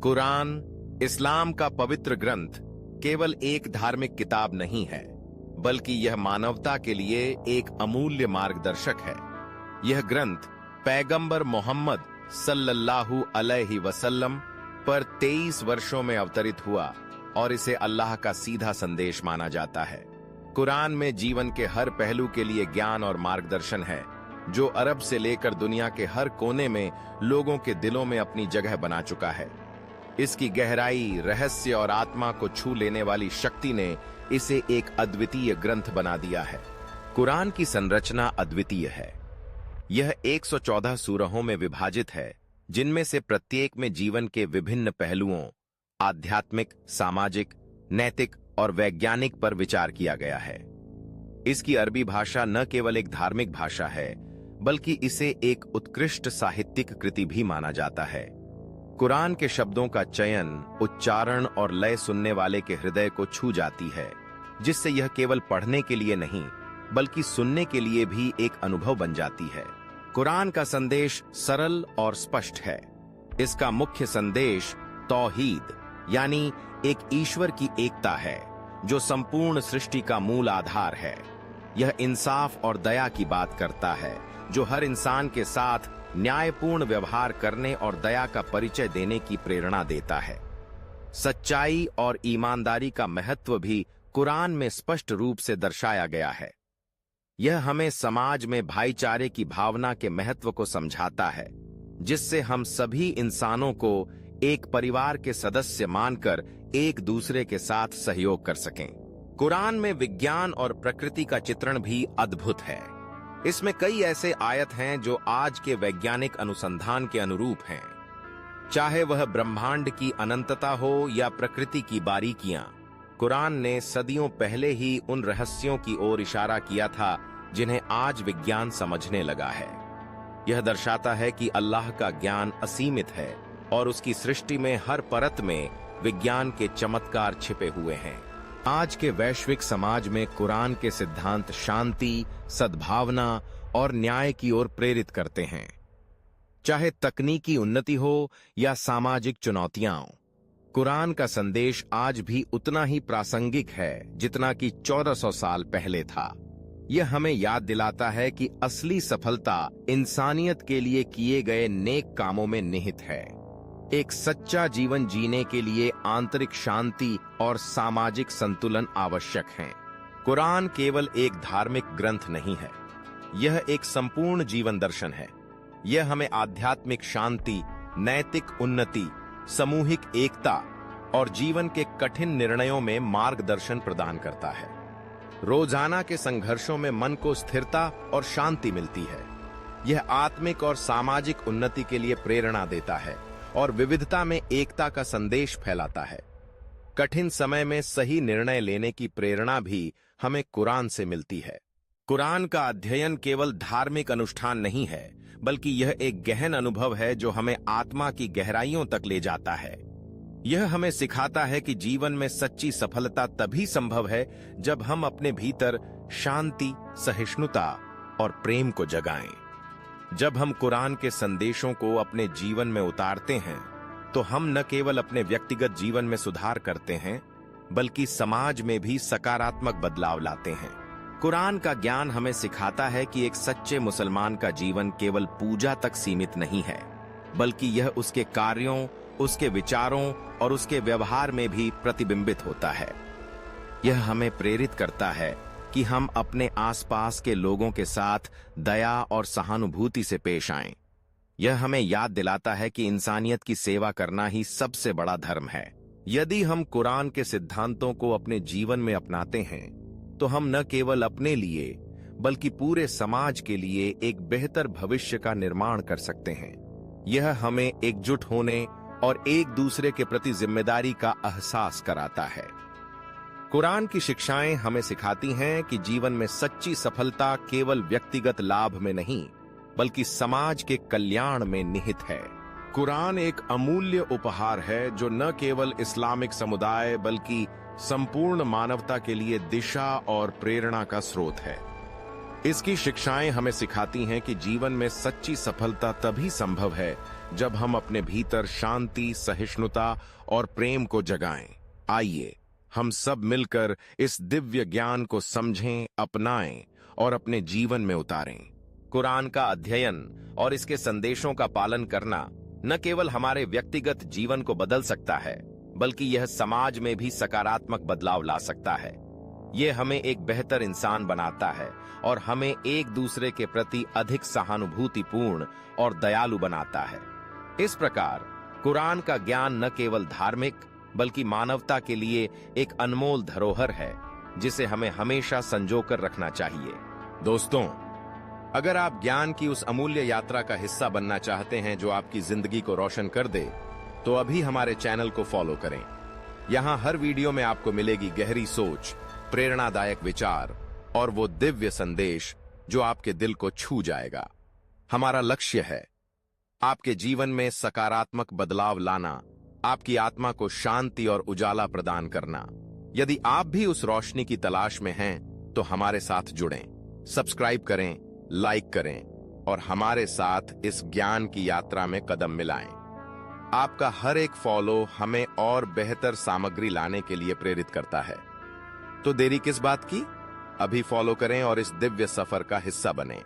कुरान इस्लाम का पवित्र ग्रंथ केवल एक धार्मिक किताब नहीं है, बल्कि यह मानवता के लिए एक अमूल्य मार्गदर्शक है। यह ग्रंथ पैगंबर मोहम्मद सल्लल्लाहु अलैहि वसल्लम पर 23 वर्षों में अवतरित हुआ और इसे अल्लाह का सीधा संदेश माना जाता है। कुरान में जीवन के हर पहलू के लिए ज्ञान और मार्गदर्शन है, जो अरब से लेकर दुनिया के हर कोने में लोगों के दिलों में अपनी जगह बना चुका है। इसकी गहराई, रहस्य और आत्मा को छू लेने वाली शक्ति ने इसे एक अद्वितीय ग्रंथ बना दिया है। कुरान की संरचना अद्वितीय है। यह 114 सूरहों में विभाजित है, जिनमें से प्रत्येक में जीवन के विभिन्न पहलुओं, आध्यात्मिक, सामाजिक, नैतिक और वैज्ञानिक पर विचार किया गया है। इसकी अरबी भाषा न केवल एक धार्मिक भाषा है, बल्कि इसे एक उत्कृष्ट साहित्यिक कृति भी माना जाता है। कुरान के शब्दों का चयन, उच्चारण और लय सुनने वाले के हृदय को छू जाती है, जिससे यह केवल पढ़ने के लिए नहीं, बल्कि सुनने के लिए भी एक अनुभव बन जाती है। कुरान का संदेश सरल और स्पष्ट है। इसका मुख्य संदेश तौहीद यानी एक ईश्वर की एकता है, जो संपूर्ण सृष्टि का मूल आधार है। यह इंसाफ और दया की बात करता है, जो हर इंसान के साथ न्यायपूर्ण व्यवहार करने और दया का परिचय देने की प्रेरणा देता है। सच्चाई और ईमानदारी का महत्व भी कुरान में स्पष्ट रूप से दर्शाया गया है। यह हमें समाज में भाईचारे की भावना के महत्व को समझाता है, जिससे हम सभी इंसानों को एक परिवार के सदस्य मानकर एक दूसरे के साथ सहयोग कर सकें। कुरान में विज्ञान और प्रकृति का चित्रण भी अद्भुत है। इसमें कई ऐसे आयत हैं जो आज के वैज्ञानिक अनुसंधान के अनुरूप हैं। चाहे वह ब्रह्मांड की अनंतता हो या प्रकृति की बारीकियां, कुरान ने सदियों पहले ही उन रहस्यों की ओर इशारा किया था जिन्हें आज विज्ञान समझने लगा है। यह दर्शाता है कि अल्लाह का ज्ञान असीमित है और उसकी सृष्टि में हर परत में विज्ञान के चमत्कार छिपे हुए हैं। आज के वैश्विक समाज में कुरान के सिद्धांत शांति, सद्भावना और न्याय की ओर प्रेरित करते हैं। चाहे तकनीकी उन्नति हो या सामाजिक चुनौतियां, कुरान का संदेश आज भी उतना ही प्रासंगिक है जितना कि 1400 साल पहले था। यह हमें याद दिलाता है कि असली सफलता इंसानियत के लिए किए गए नेक कामों में निहित है। एक सच्चा जीवन जीने के लिए आंतरिक शांति और सामाजिक संतुलन आवश्यक हैं। कुरान केवल एक धार्मिक ग्रंथ नहीं है, यह एक संपूर्ण जीवन दर्शन है। यह हमें आध्यात्मिक शांति, नैतिक उन्नति, सामूहिक एकता और जीवन के कठिन निर्णयों में मार्गदर्शन प्रदान करता है। रोजाना के संघर्षों में मन को स्थिरता और शांति मिलती है। यह आत्मिक और सामाजिक उन्नति के लिए प्रेरणा देता है और विविधता में एकता का संदेश फैलाता है। कठिन समय में सही निर्णय लेने की प्रेरणा भी हमें कुरान से मिलती है। कुरान का अध्ययन केवल धार्मिक अनुष्ठान नहीं है, बल्कि यह एक गहन अनुभव है जो हमें आत्मा की गहराइयों तक ले जाता है। यह हमें सिखाता है कि जीवन में सच्ची सफलता तभी संभव है जब हम अपने भीतर शांति, सहिष्णुता और प्रेम को जगाएं। जब हम कुरान के संदेशों को अपने जीवन में उतारते हैं, तो हम न केवल अपने व्यक्तिगत जीवन में सुधार करते हैं, बल्कि समाज में भी सकारात्मक बदलाव लाते हैं। कुरान का ज्ञान हमें सिखाता है कि एक सच्चे मुसलमान का जीवन केवल पूजा तक सीमित नहीं है, बल्कि यह उसके कार्यों, उसके विचारों और उसके व्यवहार में भी प्रतिबिंबित होता है। यह हमें प्रेरित करता है कि हम अपने आसपास के लोगों के साथ दया और सहानुभूति से पेश आएं। यह हमें याद दिलाता है कि इंसानियत की सेवा करना ही सबसे बड़ा धर्म है। यदि हम कुरान के सिद्धांतों को अपने जीवन में अपनाते हैं, तो हम न केवल अपने लिए, बल्कि पूरे समाज के लिए एक बेहतर भविष्य का निर्माण कर सकते हैं। यह हमें एकजुट होने और एक दूसरे के प्रति जिम्मेदारी का एहसास कराता है। कुरान की शिक्षाएं हमें सिखाती हैं कि जीवन में सच्ची सफलता केवल व्यक्तिगत लाभ में नहीं, बल्कि समाज के कल्याण में निहित है। कुरान एक अमूल्य उपहार है जो न केवल इस्लामिक समुदाय बल्कि संपूर्ण मानवता के लिए दिशा और प्रेरणा का स्रोत है। इसकी शिक्षाएं हमें सिखाती हैं कि जीवन में सच्ची सफलता तभी संभव है जब हम अपने भीतर शांति, सहिष्णुता और प्रेम को जगाएं। आइए हम सब मिलकर इस दिव्य ज्ञान को समझें, अपनाएं और अपने जीवन में उतारें। कुरान का अध्ययन और इसके संदेशों का पालन करना न केवल हमारे व्यक्तिगत जीवन को बदल सकता है, बल्कि यह समाज में भी सकारात्मक बदलाव ला सकता है। यह हमें एक बेहतर इंसान बनाता है और हमें एक दूसरे के प्रति अधिक सहानुभूतिपूर्ण और दयालु बनाता है। इस प्रकार कुरान का ज्ञान न केवल धार्मिक बल्कि मानवता के लिए एक अनमोल धरोहर है, जिसे हमें हमेशा संजोकर रखना चाहिए। दोस्तों, अगर आप ज्ञान की उस अमूल्य यात्रा का हिस्सा बनना चाहते हैं जो आपकी जिंदगी को रोशन कर दे, तो अभी हमारे चैनल को फॉलो करें। यहां हर वीडियो में आपको मिलेगी गहरी सोच, प्रेरणादायक विचार और वो दिव्य संदेश जो आपके दिल को छू जाएगा। हमारा लक्ष्य है आपके जीवन में सकारात्मक बदलाव लाना, आपकी आत्मा को शांति और उजाला प्रदान करना। यदि आप भी उस रोशनी की तलाश में हैं, तो हमारे साथ जुड़ें, सब्सक्राइब करें, लाइक करें और हमारे साथ इस ज्ञान की यात्रा में कदम मिलाएं। आपका हर एक फॉलो हमें और बेहतर सामग्री लाने के लिए प्रेरित करता है। तो देरी किस बात की? अभी फॉलो करें और इस दिव्य सफर का हिस्सा बनें।